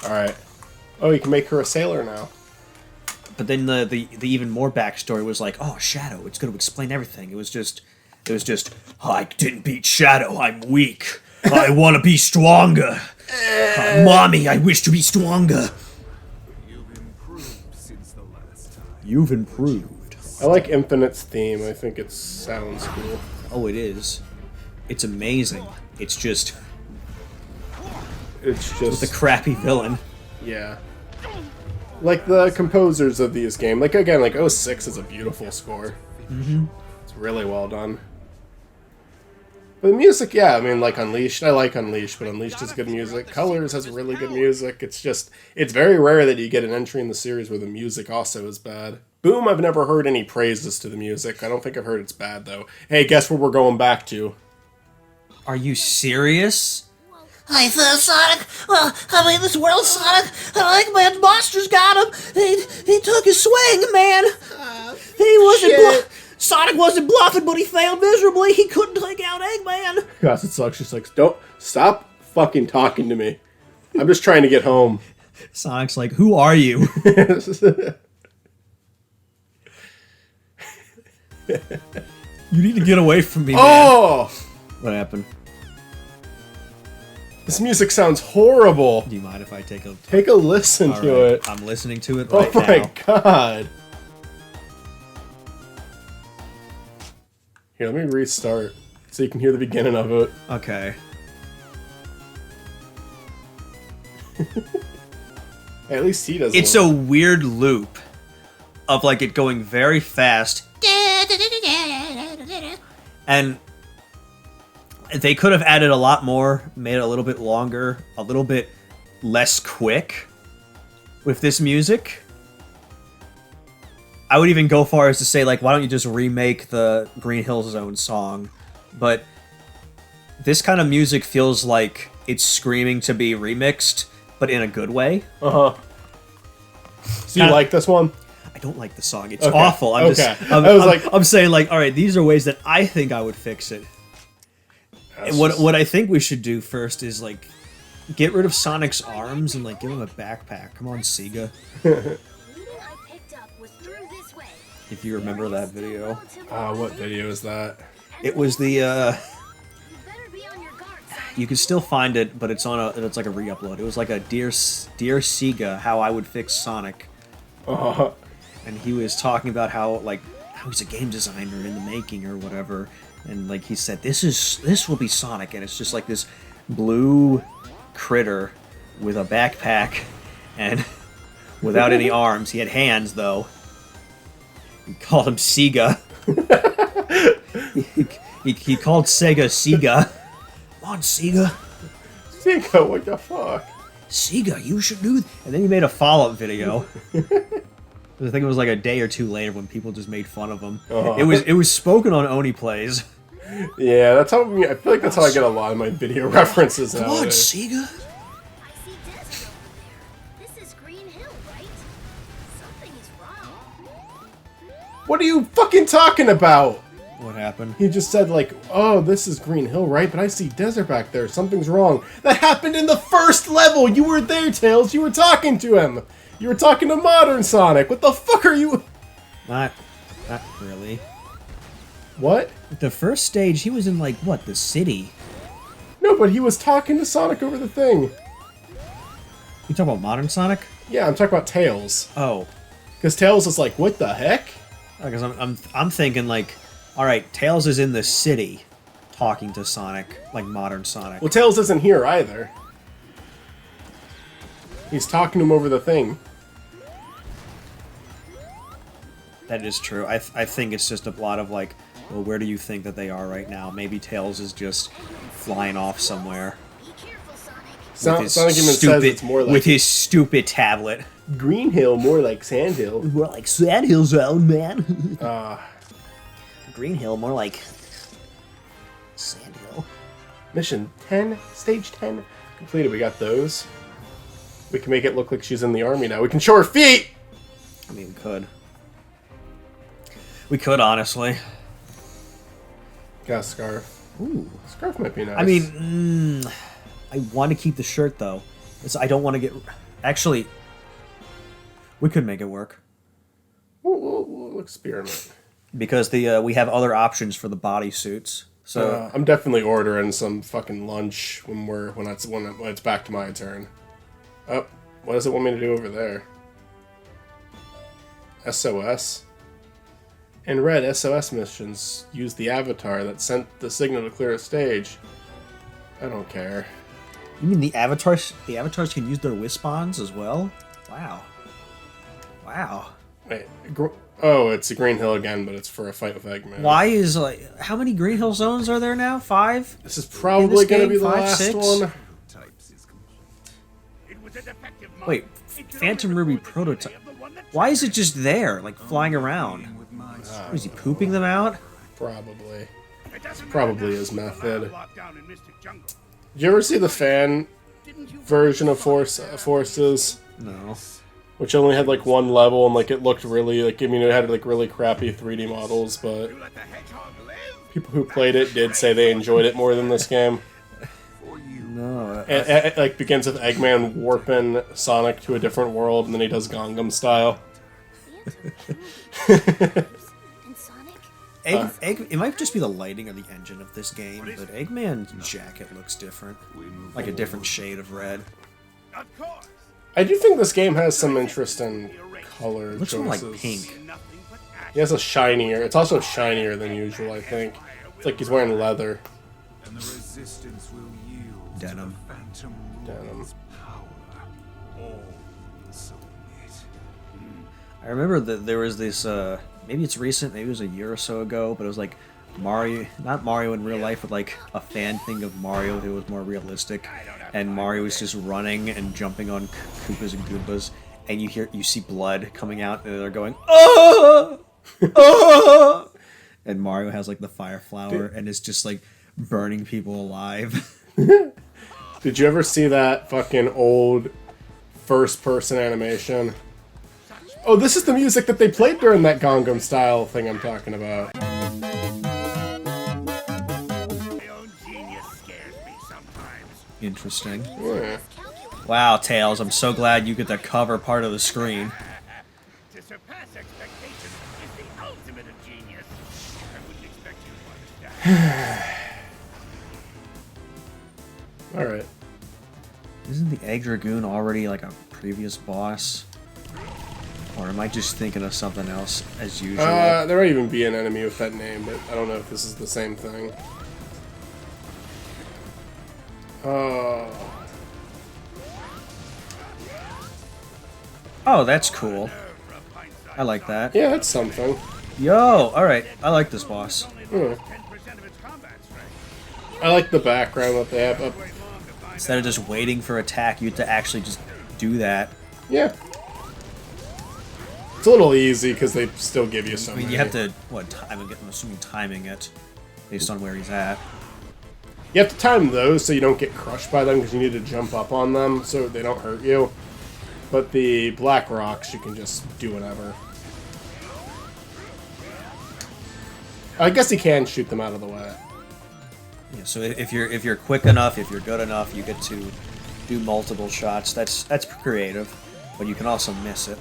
Alright. Oh, you can make her a sailor now. But then the even more backstory was like, oh, Shadow, it's going to explain everything. It was just, I didn't beat Shadow, I'm weak. I want to be stronger. Mommy, I wish to be stronger. You've improved since the last time. You've improved. I like Infinite's theme. I think it sounds cool. Oh, it is. It's amazing. It's just It's a crappy villain. yeah. Like the composers of these games. Like again, like 06 is a beautiful score. Mm-hmm. It's really well done. But the music, yeah, I mean, like Unleashed, I like Unleashed, but Unleashed has good music. Colors has really good music. It's just, it's very rare that you get an entry in the series where the music also is bad. Boom, I've never heard any praises to the music. I don't think I've heard it's bad, though. Hey, guess where we're going back to? Are you serious? Hi there, Sonic. Well, I mean, this world, Sonic. Eggman's monsters got him. He took his swing, man. He wasn't. Sonic wasn't bluffing, but he failed miserably. He couldn't take out Eggman. Gosh, it sucks. She's like, don't, stop fucking talking to me. I'm just trying to get home. Sonic's like, who are you? You need to get away from me, man. Oh! What happened? This music sounds horrible. Do you mind if I take a... Take a listen to Alright, it. I'm listening to it right Oh my now. god. Here, let me restart so you can hear the beginning of it. Okay. At least he doesn't. It's a weird loop of, like, it going very fast. And they could have added a lot more, made it a little bit longer, a little bit less quick with this music. I would even go far as to say, like, why don't you just remake the Green Hill Zone song? But this kind of music feels like it's screaming to be remixed, but in a good way. Uh-huh. So you like this one? I don't like the song. It's Okay. awful. I'm Okay. I'm saying, like, all right, these are ways that I think I would fix it. And what I think we should do first is, like, get rid of Sonic's arms and, like, give him a backpack. Come on, Sega. If you remember that video. What video is that? It was the, you can still find it, but it's on it's like a re-upload. It was like a Dear Sega, how I would fix Sonic. Uh-huh. And he was talking about how he's a game designer in the making or whatever. And, like, he said, this will be Sonic, and it's just like this blue critter with a backpack and without any arms. He had hands, though. He called him Sega. he called Sega Sega. Come on, Sega. Sega, what the fuck? Sega, you should do... And then he made a follow-up video. I think it was like a day or two later when people just made fun of him. It was spoken on Oni Plays. Yeah, that's how I feel like that's how I get a lot of my video references Come on, nowadays. Sega. I see Desert over there. This is Green Hill, right? Something is wrong. What are you fucking talking about? What happened? He just said, like, oh, this is Green Hill, right? But I see desert back there. Something's wrong. That happened in the first level. You were there, Tails. You were talking to him. You were talking to Modern Sonic. What the fuck are you... Not really. What? The first stage, he was in, like, what, the city? No, but he was talking to Sonic over the thing. You talking about Modern Sonic? Yeah, I'm talking about Tails. Oh. Because Tails is like, what the heck? Because I'm thinking, like, alright, Tails is in the city talking to Sonic, like Modern Sonic. Well, Tails isn't here either. He's talking to him over the thing. That is true. I think it's just a lot of, like, well, where do you think that they are right now? Maybe Tails is just flying off somewhere. Be careful, Sonic. Sonic even says it's more like... with his stupid tablet. Green Hill, more like Sand Hill. More like Sand Hill Zone, man. Green Hill, more like Sand Hill. Mission 10, stage 10 completed. We got those. We can make it look like she's in the army now. We can show her feet! I mean, we could. We could, honestly. Got a scarf. Ooh. Scarf might be nice. I mean, I want to keep the shirt, though. I don't want to get... Actually, we could make it work. We'll experiment. Because the we have other options for the bodysuits. So I'm definitely ordering some fucking lunch when it's back to my turn. Oh, what does it want me to do over there? SOS? In red, SOS missions use the avatar that sent the signal to clear a stage. I don't care. you mean the avatars? The avatars can use their Wispons as well? Wow. Wow. Wait, oh, it's a Green Hill again, but it's for a fight with Eggman. Why is how many Green Hill zones are there now? 5? This is probably going to game? be the 5, last 6? one. Types is complete. It was a defective model. Wait, Phantom Ruby prototype. Why is it just there, like flying around? With my Is he pooping them out? Probably. Probably his method. Did you ever see the fan version of Forces? No. Which only had like one level and like it looked really like, I mean, it had like really crappy 3D models, but people who played it did say they enjoyed it more than this game. No. It like begins with Eggman warping Sonic to a different world, and then he does Gangnam Style. And Sonic? It might just be the lighting or the engine of this game, but Eggman's jacket looks different. Like a different shade of red. Of course. I do think this game has some interesting color Looks more choices. like pink. He has a shinier. It's also shinier than usual, I think. It's like he's wearing leather. And the resistance will yield Denim. to the Phantom Denim. Rule's power. All submit. I remember that there was this, maybe it's recent, maybe it was a year or so ago, but it was like Mario, not Mario in real life, but like a fan thing of Mario that was more realistic. And Mario was just running and jumping on Koopas and Goombas, and you see blood coming out, and they're going, "Oh! Oh!" And Mario has like the fire flower, and it's just like burning people alive. Did you ever see that fucking old first-person animation? Oh, this is the music that they played during that Gangnam Style thing I'm talking about. My own genius scares me sometimes. Interesting. Yeah. Wow, Tails, I'm so glad you get the cover part of the screen. To surpass expectations is the ultimate of genius. I wouldn't expect you to understand. Alright. Isn't the Egg Dragoon already like a previous boss? Or am I just thinking of something else as usual? There might even be an enemy with that name, but I don't know if this is the same thing. Oh, that's cool. I like that. Yeah, that's something. Yo, alright, I like this boss. Hmm. 10% of its combat strength. I like the background that they have up. Instead of just waiting for attack, you have to actually just do that. Yeah. It's a little easy because they still give you some. I mean, you have to, I'm assuming timing it based on where he's at. You have to time those so you don't get crushed by them because you need to jump up on them so they don't hurt you. But the black rocks, you can just do whatever. I guess you can shoot them out of the way. Yeah, so if you're quick enough, if you're good enough, you get to do multiple shots. That's creative, but you can also miss it.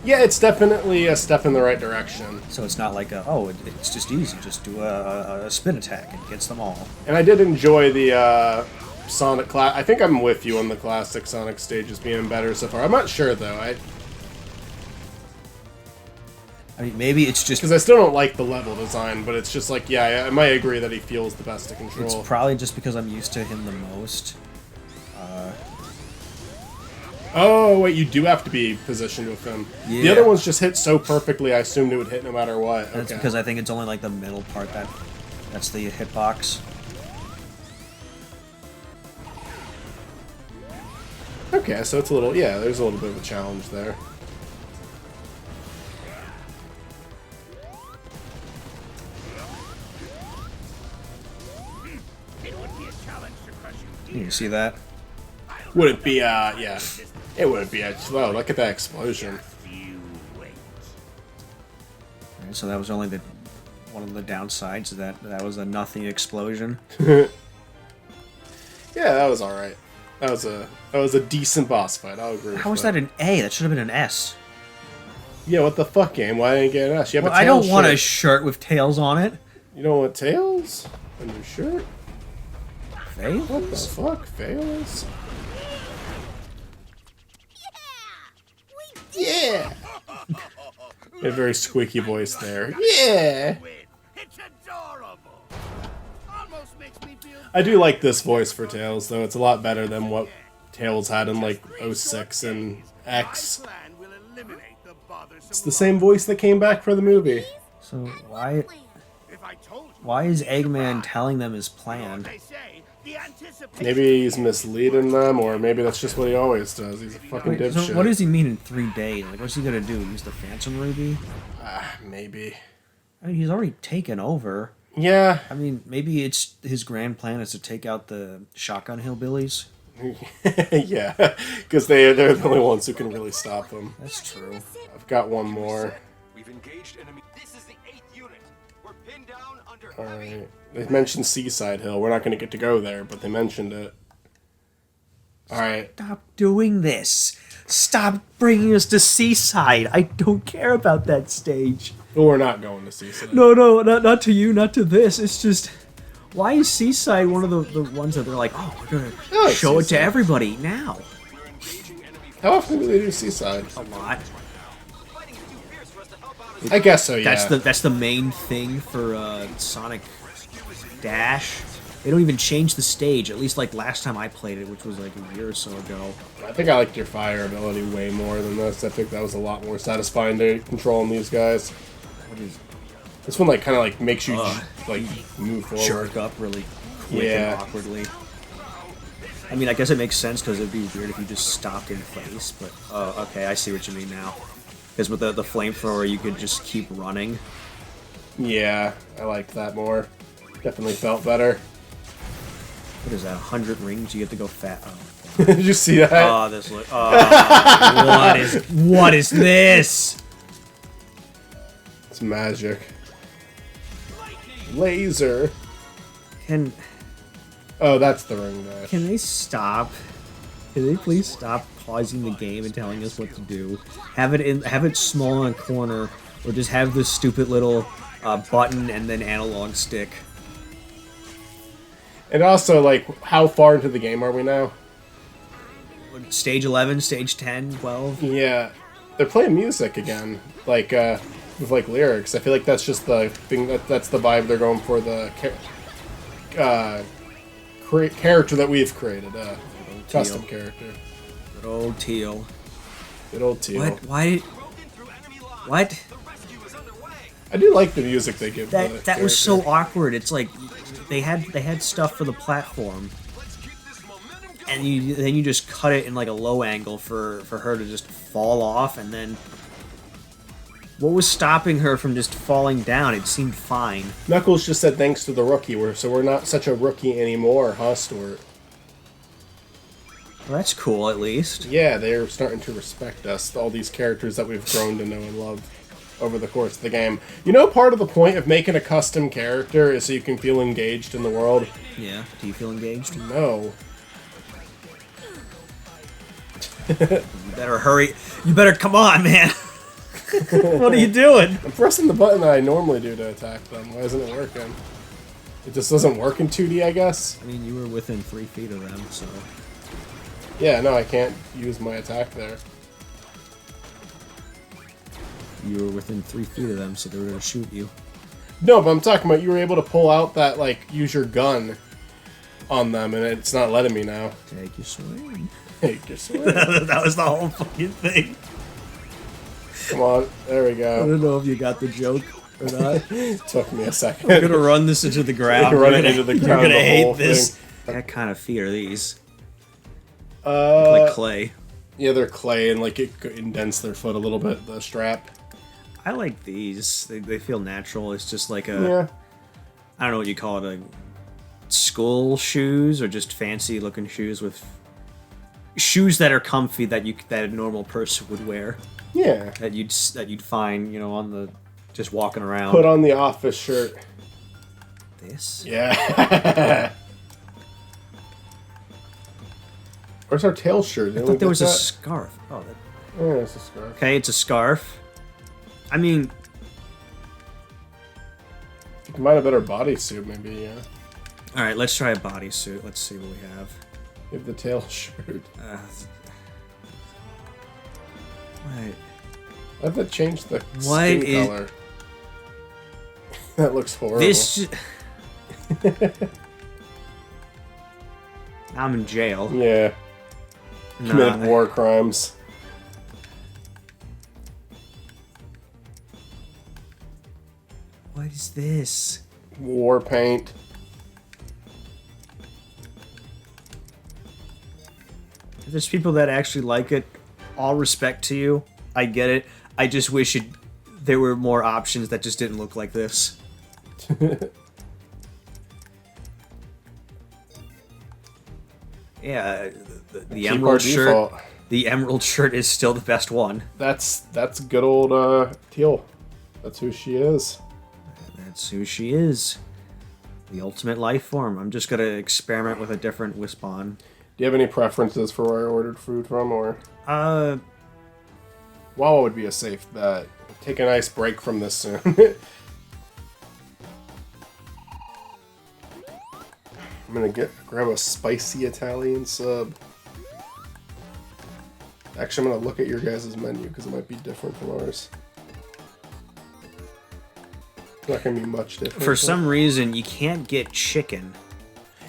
Yeah, it's definitely a step in the right direction. So it's not like it's just easy. Just do a spin attack and gets them all. And I did enjoy the Sonic I think I'm with you on the classic Sonic stages being better so far. I'm not sure though. I mean, maybe it's just Because I still don't like the level design, but it's just like, yeah, I might agree that he feels the best to control. it's probably just because I'm used to him the most. Oh, wait, you do have to be positioned with him. The Yeah. other ones just hit so perfectly, I assumed it would hit no matter what. That's Okay. because I think it's only like the middle part that's the hitbox. Okay, so it's a little, yeah, there's a little bit of a challenge there. It would be a challenge to crush you. You see that? Would it be, yeah. It wouldn't be, oh, look at that explosion. You wait. Alright, so that was only one of the downsides. That was a nothing explosion. Yeah, that was alright. That was a decent boss fight. I'll agree. How with was that an A? That should have been an S. Yeah, what the fuck, game? Why didn't I get an S? You have Well, a I Tails don't want a shirt. shirt with tails on it. You don't want tails on your shirt? Fails? What the fuck? Fails? Yeah! A very squeaky voice there. Yeah! Win. It's adorable. Almost makes me feel I do like this voice for Tails, though. It's a lot better than what Tails had in, like, 06 and X. plan will eliminate the bothersome. It's the same voice that came back for the movie. So why If I told you, why is Eggman telling them his plan? they say the anticipation. Maybe he's misleading them, or maybe that's just what he always does. He's a fucking Wait, dipshit. so what does he mean in 3 days? Like, what's he gonna do? Use the Phantom Ruby? Maybe. I mean, he's already taken over. Yeah. I mean, maybe it's his grand plan is to take out the Shotgun Hillbillies. Yeah. Because they're the only ones who can really stop them. That's true. I've got one more. We've engaged enemy. This is the 8th unit. We're pinned down under Alright. They mentioned Seaside Hill. We're not going to get to go there, but they mentioned it. Alright. Stop doing this. Stop bringing us to Seaside. I don't care about that stage. Well, we're not going to Seaside. No, not to you, not to this. It's just, why is Seaside one of the ones that they're like, oh, we're gonna Oh, it's show it to Seaside. everybody now? How often do they do Seaside? A lot. I guess so, yeah. That's the main thing for Sonic Dash. They don't even change the stage. At least like last time I played it, which was like a year or so ago. I think I liked your fire ability way more than this. I think that was a lot more satisfying to control these guys. What is This one, like, kind of, like, makes you, like, move forward. jerk up really quick Yeah. and awkwardly? I mean, I guess it makes sense because it'd be weird if you just stopped in place. But oh, okay, I see what you mean now. Because with the flamethrower, you could just keep running. Yeah, I liked that more. Definitely felt better. What is that? 100 rings? You get to go fat. Oh. Did you see that? Oh, this look. Oh, what is this? It's magic. Laser. Can Oh, that's the ring dash. can they stop? Can they please stop pausing the game and telling us what to do? Have it small in a corner, or just have this stupid little button and then analog stick. And also, like, how far into the game are we now? Stage 11, stage 10, 12. Yeah, they're playing music again, like with like lyrics. I feel like that's just the thing that's the vibe they're going for. The character that we've created, custom Teal. character. Good old Teal. Good old Teal. What? Why? What? I do like the music they give. the That was so character. awkward. It's like they had stuff for the platform, and then you just cut it in like a low angle for her to just fall off, and then what was stopping her from just falling down? It seemed fine. Knuckles just said thanks to the rookie. So we're not such a rookie anymore, huh, Stuart? Well, that's cool, at least. Yeah, they're starting to respect us. All these characters that we've grown to know and love over the course of the game. You know, part of the point of making a custom character is so you can feel engaged in the world. Yeah. Do you feel engaged? No. You better hurry. You better come on, man. What are you doing? I'm pressing the button that I normally do to attack them. Why isn't it working? It just doesn't work in 2D, I guess. I mean, you were within 3 feet of them, so. Yeah, no, I can't use my attack there. You were within 3 feet of them, so they were gonna shoot you. No, but I'm talking about you were able to pull out that, like, use your gun on them, and it's not letting me now. Take your swing. Take your swing. That was the whole fucking thing. Come on, there we I go. don't know if you got the joke or not. Took me a second. I'm gonna run this into the ground. Run You're it into the You're ground, gonna the hate whole this. thing. What kind of feet are these? Like clay. Yeah, they're clay, and like it indents their foot a little bit. The strap. I like these. They feel natural. It's just like a. Yeah. I don't know what you call it. A school shoes or just fancy looking shoes with shoes that are comfy that a normal person would wear. Yeah. That you'd find on the just walking around. Put on the office shirt. This. Yeah. Where's our tail shirt? I thought there was a scarf. Oh, that... Yeah, it's a scarf. Okay, it's a scarf. I mean, You can find a better bodysuit, maybe, yeah. all right, let's try a bodysuit. Let's see what we have. You have the tail shirt. Wait. I have to change the What skin is- color. That looks horrible. This. I'm in jail. Yeah. Committed Nah. war crimes. What is this? War paint. If there's people that actually like it, all respect to you. I get it. I just wish there were more options that just didn't look like this. Yeah, the Keep our emerald shirt. default. The emerald shirt is still the best one. That's good old Teal. That's who she is. That's who she is. The ultimate life form. I'm just gonna experiment with a different Wispon. Do you have any preferences for where I ordered food from, or Wawa would be a safe bet. Take a nice break from this soon. I'm gonna grab a spicy Italian sub. Actually, I'm gonna look at your guys' menu because it might be different from ours. It's not gonna be much different. For some reason, you can't get chicken.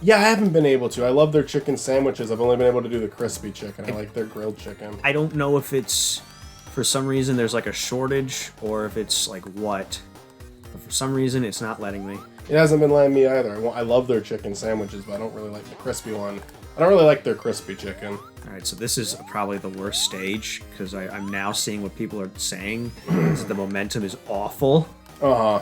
Yeah, I haven't been able to. I love their chicken sandwiches. I've only been able to do the crispy chicken. I like their grilled chicken. I don't know if it's for some reason there's like a shortage or if it's like what. But for some reason, it's not letting me. It hasn't been letting me either. I love their chicken sandwiches, but I don't really like the crispy one. I don't really like their crispy chicken. Alright, so this is probably the worst stage, because I'm now seeing what people are saying. The momentum is awful. Uh-huh.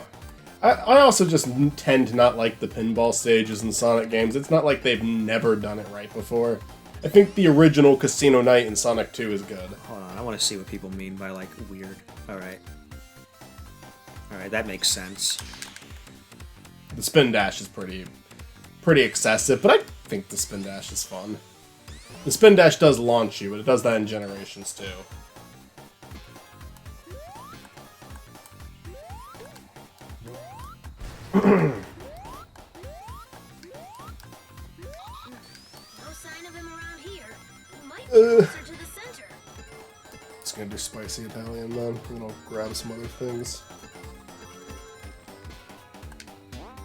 I also just tend to not like the pinball stages in Sonic games. It's not like they've never done it right before. I think the original Casino Night in Sonic 2 is good. Hold on, I want to see what people mean by, like, weird. Alright. Alright, that makes sense. The spin dash is pretty excessive, but I think the spin dash is fun. The spin dash does launch you, but it does that in Generations too. No sign of him around here. He might be closer to the center. Just gonna do spicy Italian then, and I'll grab some other things.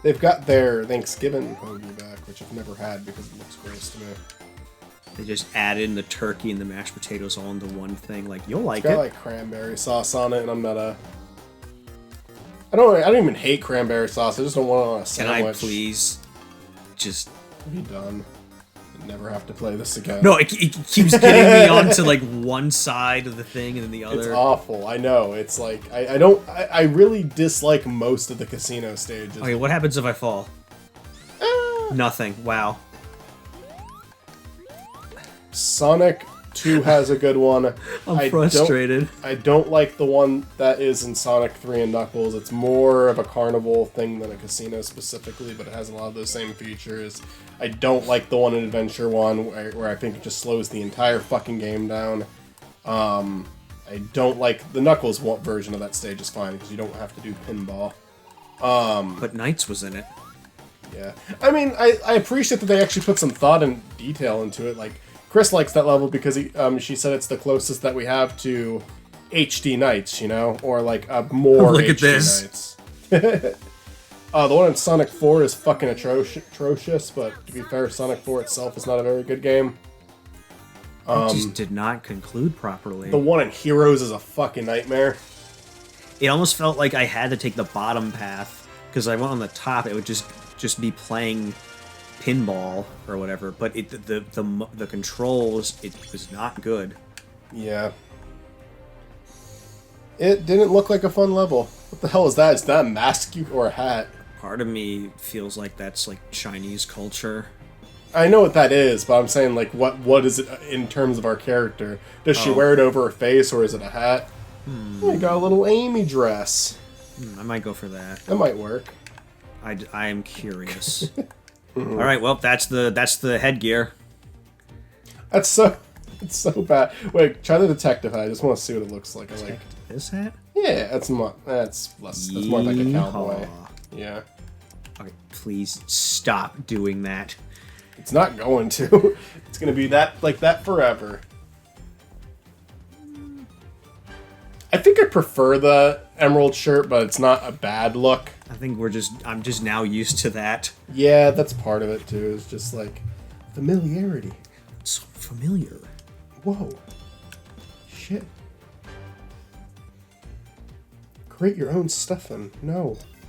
They've got their Thanksgiving hoagie back, which I've never had because it looks gross to me. They just add in the turkey and the mashed potatoes all into one thing. Like, you'll like It's got it. like cranberry sauce on it, and I'm not a. I don't even hate cranberry sauce. I just don't want it on a Can sandwich. I please just... Be done. And never have to play this again. No, it keeps getting me onto, like, one side of the thing and then the other. It's awful. I know. It's like I really dislike most of the casino stages. Okay, what happens if I fall? Nothing. Wow. Sonic 2 has a good one. I'm frustrated. I don't like the one that is in Sonic 3 and Knuckles. It's more of a carnival thing than a casino specifically, but it has a lot of those same features. I don't like the one in Adventure 1 where I think it just slows the entire fucking game down. I don't like the Knuckles version of that stage is fine because you don't have to do pinball. But Knights was in it. Yeah. I mean, I appreciate that they actually put some thought and detail into it. Like, Chris likes that level because she said it's the closest that we have to HD Nights, you know? Or, like, more Look HD at this. Nights. The one in Sonic 4 is fucking atrocious, but to be fair, Sonic 4 itself is not a very good game. It just did not conclude properly. The one in Heroes is a fucking nightmare. It almost felt like I had to take the bottom path, because I went on the top, it would just be playing pinball or whatever, but the controls, it was not good. Yeah. It didn't look like a fun level. What the hell is that? Is that a mask or a hat? Part of me feels like that's like Chinese culture. I know what that is, but I'm saying, like, what is it in terms of our character? Does she wear it over her face, or is it a hat? Oh, you got a little Amy dress. I might go for that. That might work. I am curious. All right, well, that's the headgear. That's so. It's so bad. Wait, try the detective hat. I just want to see what it looks like. I like. This hat? Yeah, that's more. That's less. That's more like a cowboy. Yeehaw. Yeah. Okay, please stop doing that. It's not going to. It's gonna be that like that forever. I think I prefer the emerald shirt, but it's not a bad look. I think I'm just now used to that. Yeah, that's part of it too. It's just like familiarity. It's so familiar. Whoa. Shit. Create your own stuffing. No.